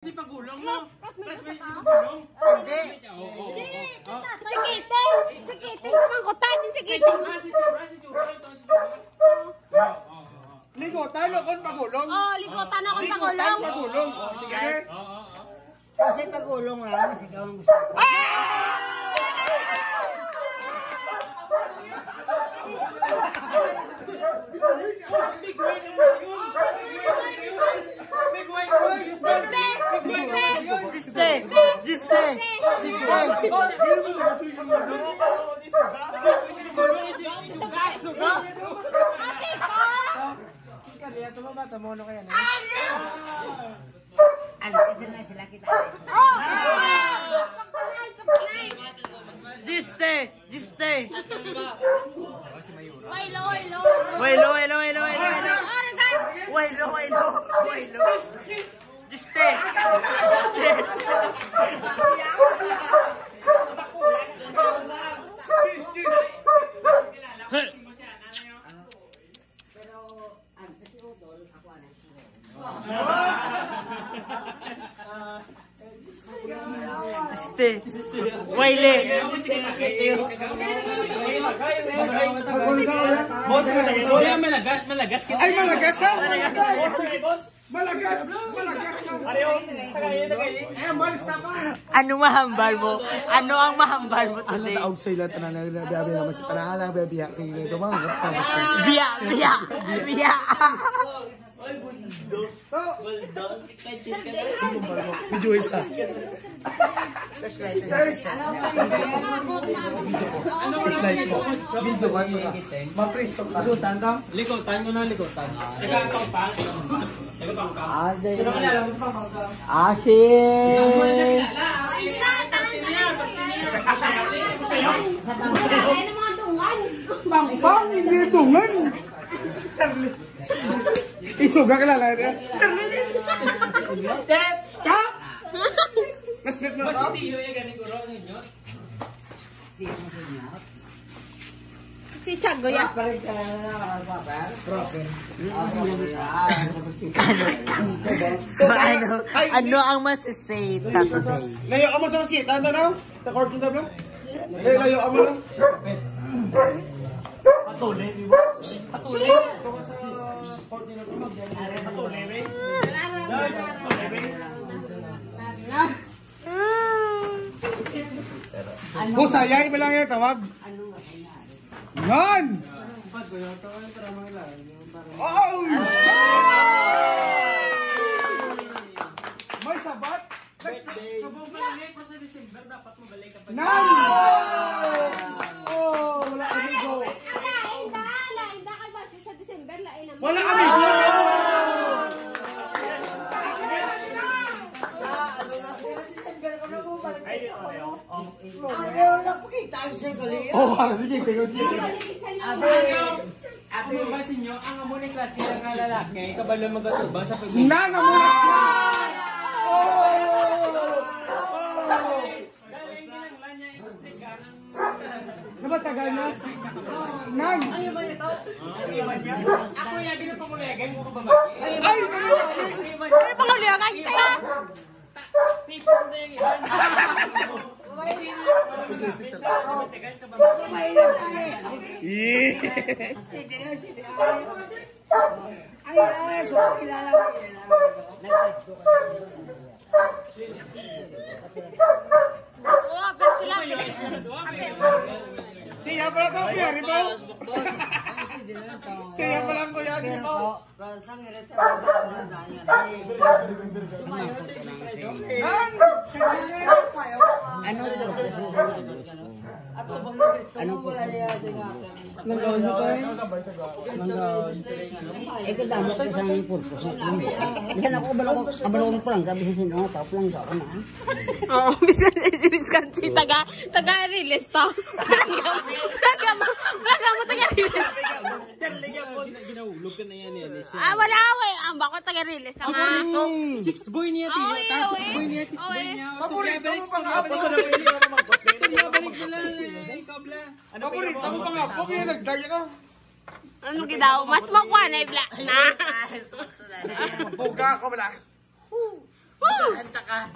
Si pagulong mo. Press mo si pagulong. Hindi. Si Kitty. Si Kitty. Pangkutan din si Kitty. Si Chura. Ito si Chura. Ligotan ako pagulong. Oh, likotan ako pagulong. Pagulong. Sige. Kasi pagulong lang, kasi ikaw ang gusto ko. Big way naman yun. Big way naman yun. Ano, kasi na sila kita. Malagas kita. Ay, malagas ha? Malagas. Ay, malis na ka. Ano mahambal mo? Ano ang mahambal mo today? Taog sa ilan, tanan na nabiyabi naman sa tanan na nabiyabi kay Domang. Biya. Video isa. Video ba? Mapriso ka. Likotan mo na, likotan. Nagkakaw pa. Asin! Pang, hindi tungan. Isuga ka lang. Naslit na ka? Si Tiago ya. Ano ang masasay today? Layo ka mo sa maskita, ano? Sa court yung tablo? Layo ka mo lang. Patuloy. Busayay mo lang yung tawag. Yan! Oh! May sabat? Sabong balik pa sa December, dapat mabalik ka pa. Nan! Oh, wala kami go. Lainda ka ba sa December lain naman. Wala kami go! Oh, sige, sige. Ako mabasin nyo, ang amo ni klase ng lalaki, kabalo magatuba sa pag- Nan! Amo na siya! Galing ginanglan niya, explica ng... Nabatagal na? Nan! Ako yabi na pamulegay mo ko babaki. Ay! Ay, panguliyagan sa'yo. Tipos na yung ilan. Oh, pero sila. Siya pala to, kuya, Ribo. Siya pala ang kuya, Ribo. Ano po? Eh, kadamo ko sa aming purpose. Bisan ako, kabalo ko lang, gabi sa sinunga, tapos lang ako na. Oo, bisan si taga-release to. Plaga mo taga-release. Ginahulog ka na yan yan. Ah, wala ako eh. Ang bako taga-release. Chicks boy niya, tiyo. Chicks boy niya. Paborito mo pa nga po. Balik mo lang. Ikaw bla. Paborito mo pa nga po, kaya nagdaya ka. Ano gidaw? Mas makuha na ibla na. Buga ako pala.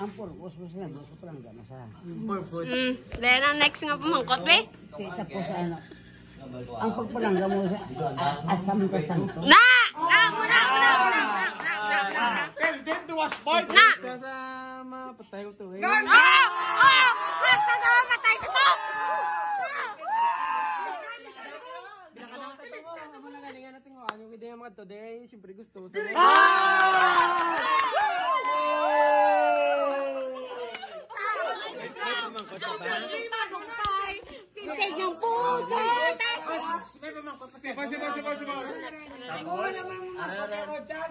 Ang purpose mo sila, gusto ko lang gano'n sa... Purpose. Dahil ang next nga pamangkot, be. Tapos ano, ang pagpalangga mo sa astam-kastanto. Na! Muna! Tell them to wash part. Na! Kasama, patay ko to eh. Kasama, patay ko to! Kasama na galingan natin ko. Ano yung ideya mga to? Dahil siyempre gusto. Pintay ng puso! Sipa.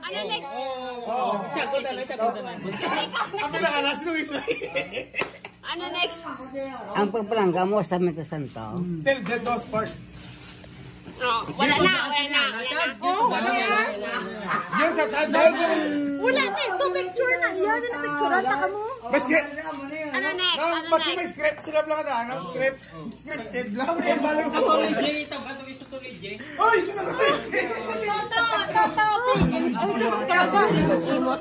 Ano next? Ang pinakalas nung isa. Ano next? Ang pagpalangga mo sa Metasanto. Tell them to wash part. Wala na. Yan sa tandaan. Wala na ito, picture na. Yan na picture na ka mo. Maski, Ano next? maski may script sila lang na, ano? Scripted lang. Eh, balik ko. Oy, sino ka? Toto. Imo na.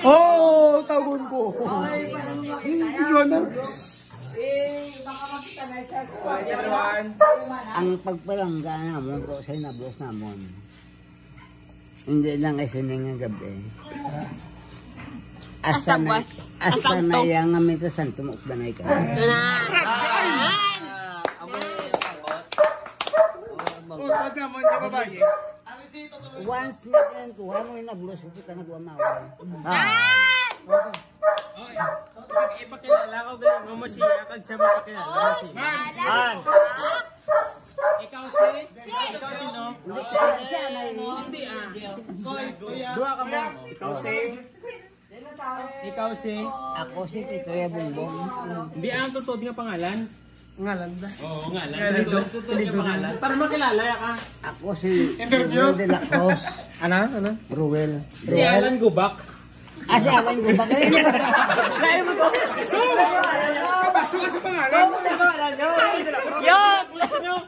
Oh, tagon ko. Ang pagpalangga namon ko sa inablos namon. Hindi lang kasi ng gabi. Asa na yang nga Metasanto mo ukdanay ka. Oh, tag naman yung babae. Once na yan tuwa mo inablos kita nagwamawa. Ipakilala ko galing mo si Akag siya mapakilala mo si Ikaw sino? Hindi Dua ka mo. Ikaw si Ako si Titoya Bongbong. Hindi ang totoo nga pangalan. Ngalan ba? Oo, ngalan. Totoo nga pangalan. Para makilala ka. Ako si Ruel de la Cruz. Ano? Ruel. Si Alan Gubak. Si Alan Gubak. Kaya mo to. Kabaso ka sa pangalan. Yan! Ano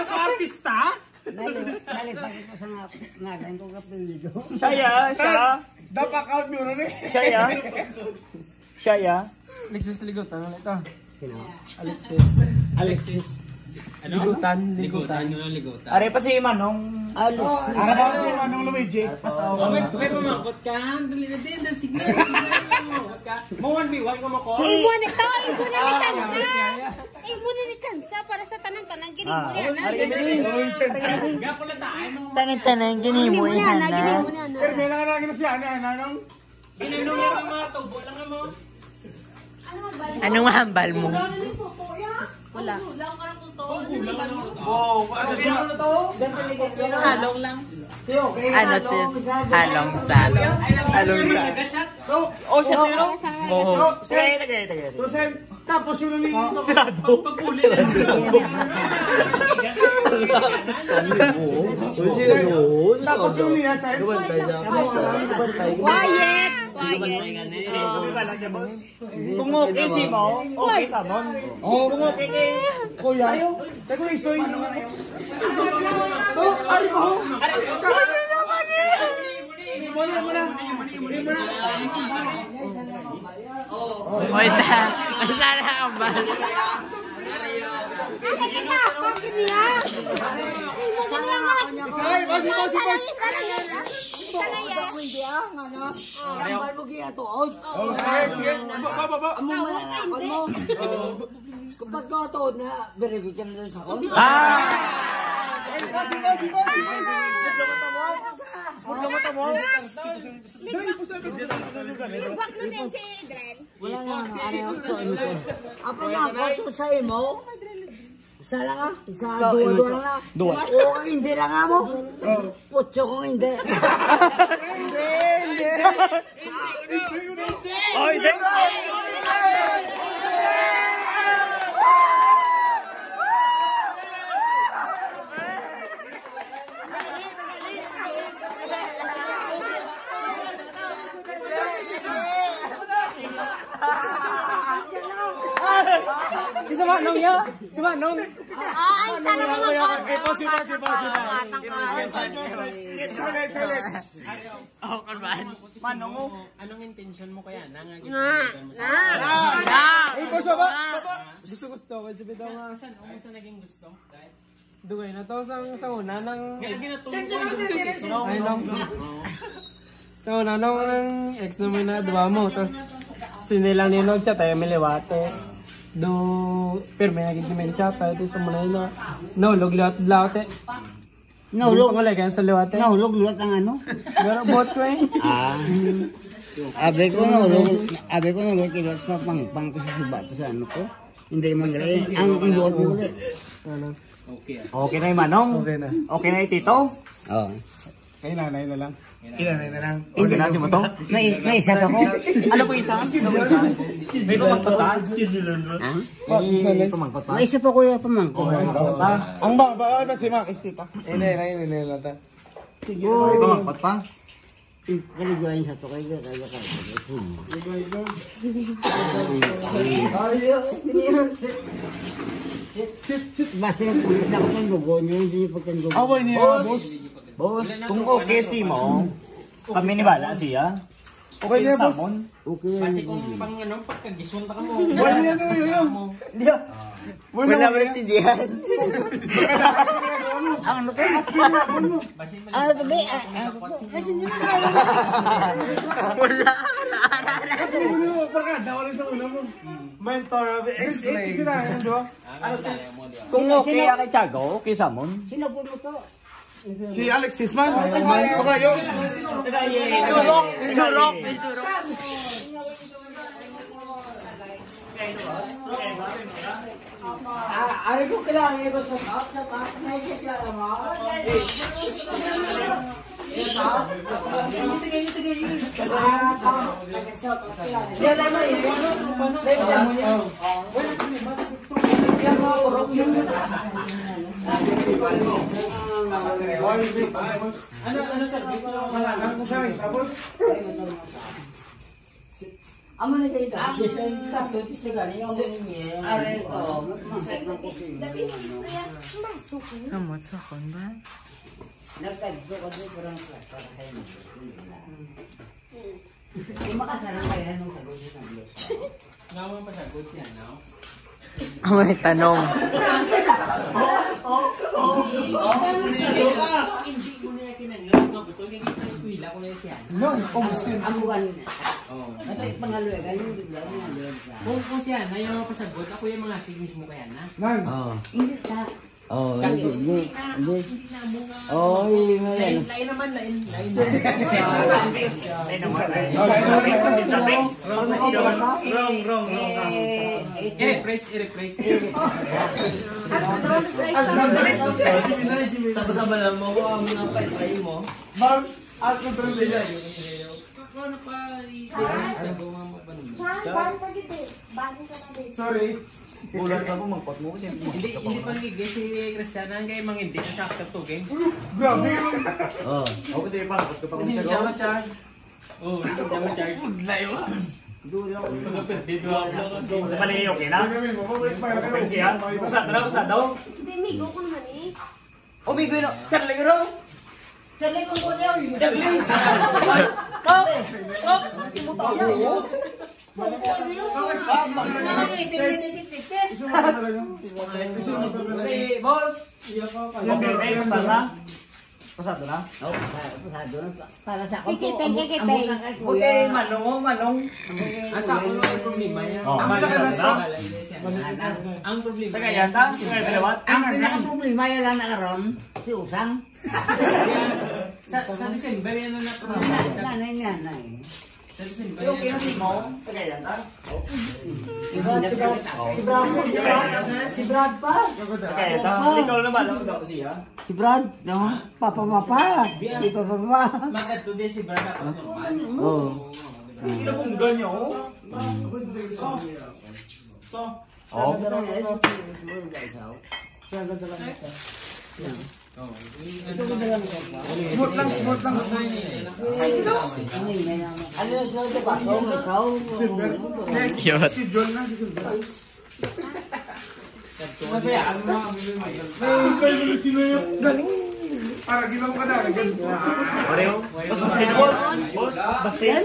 ka artista? Nalipat ito sa ngalan ko kapilido. Siya. Dapat account mo rin eh. Siya. Alexis Ligutan. Ano ito? Sino? Alexis. Ano? Ligutan. Are pa si Manong. Alexis. Ano ba si Manong Luigi? May pamangkot ka. Dali na din. Sige. Mawan mi. Wag mo ko. Imo ni Kansa para sa tanan-tanan gini mo yan. Gapo lang tayo. Tanan-tanan, gini mo ihana. Pero may nangalagin na siya. Ano? Ginanong yung mga tubo lang mo. Anong mahambal mo? Wala. Wow, ano siya? Halong lang. Ano si Halong Salong? Halong Salong. Oh, siya tiro? Oo. Sige. Tosen, tapos yun ni... Sirado. Pagpuli lang. Tapos yun niya, Sen. Quiet. Kung okay si mo, okay sa mon. Kung okay kay... Kuya, tayo isoy. Oh, ari mo. Muna. Oy, saan ang bal? Isay, basi. Oh, sige. Baba. Pagkataon na, berigay ka na doon sa kon. Basi. Mata mo. Iwak na din si Dren. Wala na, apa na, ako sa imo? Isa lang ah, dua lang na. Oo, kung hindi lang nga mo. Putso kung hindi. Hindi. Oh, hindi. Si Manong ya? Si Manong? sana mo Oh, kalbahan. Manong mo. Anong intention mo kaya? Gusto ko sabi daw nga. Saan mo sa naging gusto? Dugay na to sa una nang Ay lang. Sa una nang ex naman na duwa mo tapos sinilang ninog chat ay miliwate. Do pirme naging kimen chat ay tapos mo na yun no lugliwat blaute. Nahulog. Pangalagan sa liwate. Nahulog ang ano? Pero bot ko eh. Abe ko nahulog kilot sa pang kasi sa bato sa ano ko. Hindi man gali. Ang buot mo ulit. Okay na yung manong. Okay na. Okay na yung tito. Oo. Kay nanay na lang. Okay na si Moto. May isa pa ko. Ano po isa? Ano po isa? May pamangkot. Ha? May pamangkot pa. May isa pa ko yung pamangko. Ang ba si Mac istita. Hindi lang ta. May pamangkot pa. Kaliguan sa to kay kaya. Basta yung pulis na ako ng dugo niyo, hindi yung pagkandugo. Away niya, boss. Boss, kung okay si mo, kami ni Bala siya. Okay niya, boss. Samon. Okay. Kasi kung pagkagiswan ka mo. Wala niya yun. Wala mo si Dian. Ang ano ko? Ano to be? Kasi hindi na kaya. Wala. Kasi mo pagkada wala sa una mo. Mentor of the X-Ray. Kung okay kay Tiago, okay Samon. Sino po mo to? Si Alex Hisman. Pakayo. Idurok. Ari ko kailangan ito sa top. Naikikilala mo? Sige. Yan naman eh. Ano service? Amo na kayo daw. Sakto, tisigani yung mga aray ko. Kamot sa kon ba? Nagtagpo ko doon parang para kayo mag-iila. Hindi makasarang kaya nung sagot ng Diyos. Naman pasagot siya, no? Ang may tanong. Hindi ko na kinanong nga buto. Hindi ko na eskwila ko na siya. No, kumusin. Amukan na. Oo. At pangalo eh, kayo yung bigla niya. Kung siya na yung pasagot, ako yung mga tignis mo kaya na. Nan. Hindi ka. Hindi na mo nga. Lain naman. Wrong. I-refresh. Tapos mo ko ang mga pay mo. Mas at control nila. Ano pa sa gawa mo pa naman? Sorry. Bulan sa mo, mangkot mo kasi. Hindi pa ngigay si Cristiana kaya mga hindi na sakto to, gang. Grabe. Ako kasi pangkot ko pa kung Hindi Tiago. siya ma-charge. Oo, hindi siya ma-charge. Mali, okay na? Okay siya? Basta daw? Hindi, migo ko naman eh. Oh, may gawin na. Saan lang yun? Sa likong ko niyo. Si boss. Okay, next na. Pasado na? Oo, pasado na. Para sa ako. Kikitay. Okay, manong. Asa ako yung problema yan. Oh. Ang problema. Saka yan sa? Saka dalawat? Ang pinaka-problema yan lang nakaroon, si Usang. Sa December yan na problema. Nanay. Sa December Yung yan. kinasi mo? Saka yan sa? Si Brad pa. Saka yan sa? Ikaw na ba? Alam mo siya? Si Brad, no? Papa. Di Papa. Magad today si Brad ako normal. Oo. Kinabunggan niyo? Oh. Smooth lang. Ano yung sunod sa paso? May saw? Schedule na. Para ginawa ka na. Pareho. Boss, basin, boss. Boss, basin.